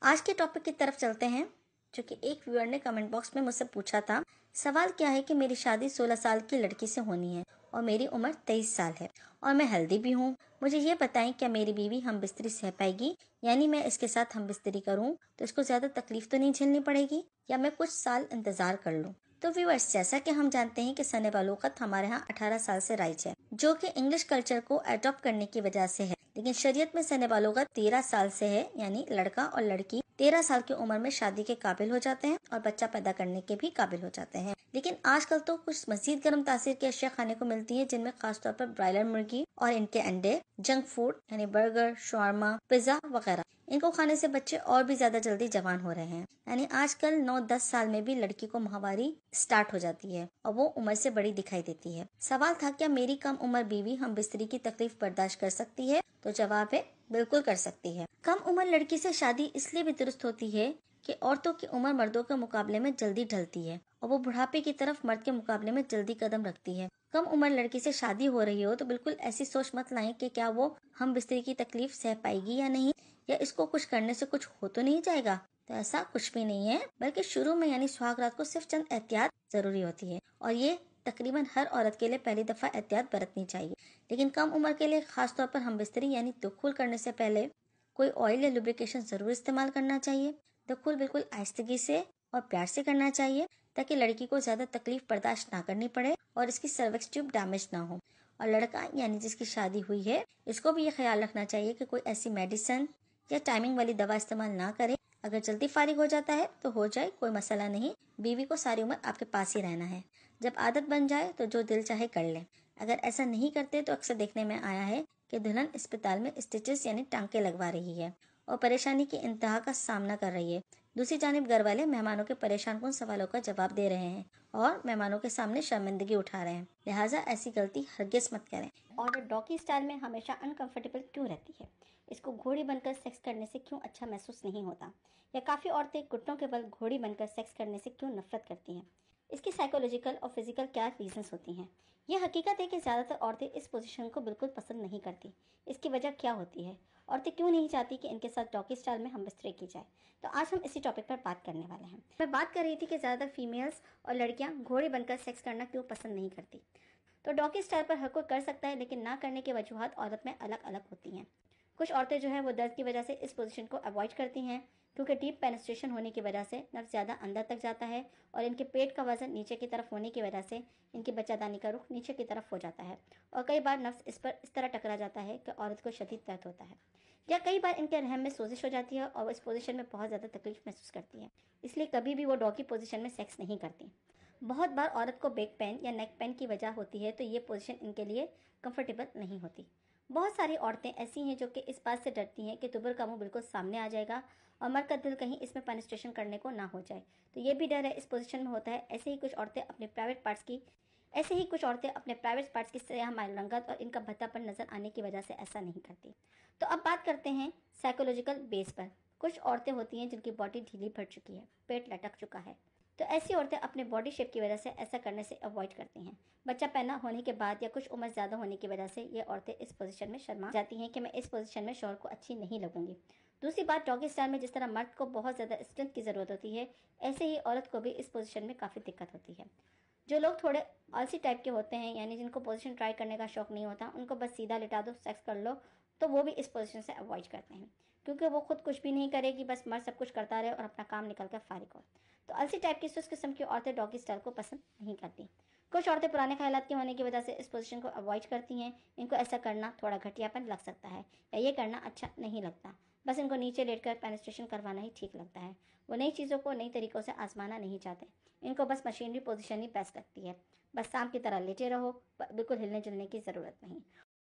आज के टॉपिक की तरफ चलते हैं, जो कि एक व्यूअर ने कमेंट बॉक्स में मुझसे पूछा था। सवाल क्या है कि मेरी शादी 16 साल की लड़की से होनी है और मेरी उम्र 23 साल है और मैं हेल्दी भी हूँ। मुझे ये बताएं, क्या मेरी बीवी हम बिस्तरी सह पाएगी? यानी मैं इसके साथ हम बिस्तरी करूँ तो इसको ज्यादा तकलीफ तो नहीं झेलनी पड़ेगी, या मैं कुछ साल इंतजार कर लूँ? तो व्यूअर्स, जैसा कि हम जानते हैं कि सने बलोगत हमारे यहाँ 18 साल से राइज है, जो कि इंग्लिश कल्चर को अडॉप्ट करने की वजह से है। लेकिन शरीयत में सने बलोगत 13 साल से है, यानी लड़का और लड़की 13 साल की उम्र में शादी के काबिल हो जाते हैं और बच्चा पैदा करने के भी काबिल हो जाते हैं। लेकिन आजकल तो कुछ मजीद गर्म तासीर की अशिया खाने को मिलती है, जिनमें खासतौर पर ब्रायलर मुर्गी और इनके अंडे, जंक फूड यानी बर्गर, शॉर्मा, पिज्जा वगैरह, इनको खाने से बच्चे और भी ज्यादा जल्दी जवान हो रहे हैं। यानी आजकल 9-10 साल में भी लड़की को माहवारी स्टार्ट हो जाती है और वो उम्र से बड़ी दिखाई देती है। सवाल था, क्या मेरी कम उम्र बीवी हम बिस्तरी की तकलीफ बर्दाश्त कर सकती है? तो जवाब है, बिल्कुल कर सकती है। कम उम्र लड़की से शादी इसलिए भी दुरुस्त होती है कि औरतों की उम्र मर्दों के मुकाबले में जल्दी ढलती है और वो बुढ़ापे की तरफ मर्द के मुकाबले में जल्दी कदम रखती है। कम उम्र लड़की से शादी हो रही हो तो बिल्कुल ऐसी सोच मत लाएं कि क्या वो हम बिस्तरी की तकलीफ सह पाएगी या नहीं, या इसको कुछ करने से कुछ हो तो नहीं जाएगा। तो ऐसा कुछ भी नहीं है, बल्कि शुरू में यानी सुहाग रात को सिर्फ चंद एहतियात जरूरी होती है और ये तकरीबन हर औरत के लिए पहली दफा एहतियात बरतनी चाहिए। लेकिन कम उम्र के लिए खास तौर पर हम बिस्तरी यानी दुखुल करने से पहले कोई ऑयल या लुब्रिकेशन जरूर इस्तेमाल करना चाहिए। दुखुल बिल्कुल आहिस्तगी से और प्यार से करना चाहिए, ताकि लड़की को ज्यादा तकलीफ बर्दाश्त ना करनी पड़े और इसकी सर्विक्स ट्यूब डैमेज ना हो। और लड़का यानी जिसकी शादी हुई है, इसको भी ये ख्याल रखना चाहिए कि कोई ऐसी मेडिसिन या टाइमिंग वाली दवा इस्तेमाल ना करे। अगर जल्दी फारिग हो जाता है तो हो जाए, कोई मसला नहीं। बीवी को सारी उम्र आपके पास ही रहना है। जब आदत बन जाए तो जो दिल चाहे कर ले। अगर ऐसा नहीं करते तो अक्सर देखने में आया है कि दुल्हन अस्पताल में स्टिचेस यानी टांके लगवा रही है और परेशानी की इंतहा का सामना कर रही है। दूसरी जानिब घर वाले मेहमानों के परेशान कुन सवालों का जवाब दे रहे हैं और मेहमानों के सामने शर्मिंदगी उठा रहे हैं। लिहाजा ऐसी गलती हरगिज मत करें। और डॉगी स्टाइल में हमेशा अनकंफर्टेबल क्यों रहती है? इसको घोड़ी बनकर सेक्स करने से क्यों अच्छा महसूस नहीं होता? या काफ़ी औरतें घुटनों के बल घोड़ी बनकर सेक्स करने से क्यों नफरत करती हैं? इसकी साइकोलॉजिकल और फिजिकल क्या रीजंस होती हैं? यह हकीकत है कि ज़्यादातर औरतें इस पोजीशन को बिल्कुल पसंद नहीं करती। इसकी वजह क्या होती है? औरतें क्यों नहीं चाहती कि इनके साथ डॉगी स्टाइल में हम बिस्तरे की जाए? तो आज हम इसी टॉपिक पर बात करने वाले हैं। मैं बात कर रही थी कि ज़्यादातर फीमेल्स और लड़कियां घोड़ी बनकर सेक्स करना क्यों पसंद नहीं करती। तो डॉगी स्टाइल पर हर कोई कर सकता है, लेकिन ना करने की वजूहत औरत में अलग अलग होती हैं। कुछ औरतें जो है वो दर्द की वजह से इस पोजीशन को अवॉइड करती हैं, क्योंकि डीप पेनिस्ट्रेशन होने की वजह से नर्व ज़्यादा अंदर तक जाता है और इनके पेट का वजन नीचे की तरफ होने की वजह से इनकी बच्चादानी का रुख नीचे की तरफ हो जाता है और कई बार नर्व इस पर इस तरह टकरा जाता है कि औरत को शदीद दर्द होता है, या कई बार इनके रहम में सोजिश हो जाती है और वो इस पोजीशन में बहुत ज़्यादा तकलीफ महसूस करती है। इसलिए कभी भी वो डॉगी पोजीशन में सेक्स नहीं करती। बहुत बार औरत को बैक पेन या नेक पेन की वजह होती है, तो ये पोजीशन इनके लिए कंफर्टेबल नहीं होती। बहुत सारी औरतें ऐसी हैं जो कि इस बात से डरती हैं कि दुबर का मुंह बिल्कुल सामने आ जाएगा और मर्द का दिल कहीं इसमें पेनिस्ट्रेशन करने को ना हो जाए, तो ये भी डर है इस पोजीशन में होता है। ऐसे ही कुछ औरतें अपने प्राइवेट पार्ट्स की सयाह माइल रंगत और इनका भद्दापन नजर आने की वजह से ऐसा नहीं करती। तो अब बात करते हैं साइकोलॉजिकल बेस पर। कुछ औरतें होती हैं जिनकी बॉडी ढीली पड़ चुकी है, पेट लटक चुका है, तो ऐसी औरतें अपने बॉडी शेप की वजह से ऐसा करने से अवॉइड करती हैं। बच्चा पैदा होने के बाद या कुछ उम्र ज़्यादा होने की वजह से ये औरतें इस पोजीशन में शर्मा जाती हैं कि मैं इस पोजीशन में शौहर को अच्छी नहीं लगूंगी। दूसरी बात, डॉगी स्टाइल में जिस तरह मर्द को बहुत ज़्यादा स्ट्रेंथ की ज़रूरत होती है, ऐसे ही औरत को भी इस पोजीशन में काफ़ी दिक्कत होती है। जो लोग थोड़े आलसी टाइप के होते हैं, यानी जिनको पोजीशन ट्राई करने का शौक नहीं होता, उनको बस सीधा लिटा दो, सेक्स कर लो, तो वो भी इस पोजीशन से अवॉइड करते हैं, क्योंकि वो खुद कुछ भी नहीं करेगी, बस मर्द सब कुछ करता रहे और अपना काम निकल कर फारिग हो। तो आलसी टाइप की सुस्त किस्म की औरतें डॉगी स्टाइल को पसंद नहीं करती। कुछ औरतें पुराने ख्यालात के होने की वजह से इस पोजीशन को अवॉइड करती हैं। इनको ऐसा करना थोड़ा घटियापन लग सकता है या ये करना अच्छा नहीं लगता। बस इनको नीचे लेटकर पेनिस्ट्रेशन करवाना ही ठीक लगता है। वो नई चीज़ों को नई तरीक़ों से आजमाना नहीं चाहते। इनको बस मशीनरी पोजीशन ही बेस्ट लगती है। बस सांप की तरह लेटे रहो, बिल्कुल हिलने जुलने की ज़रूरत नहीं।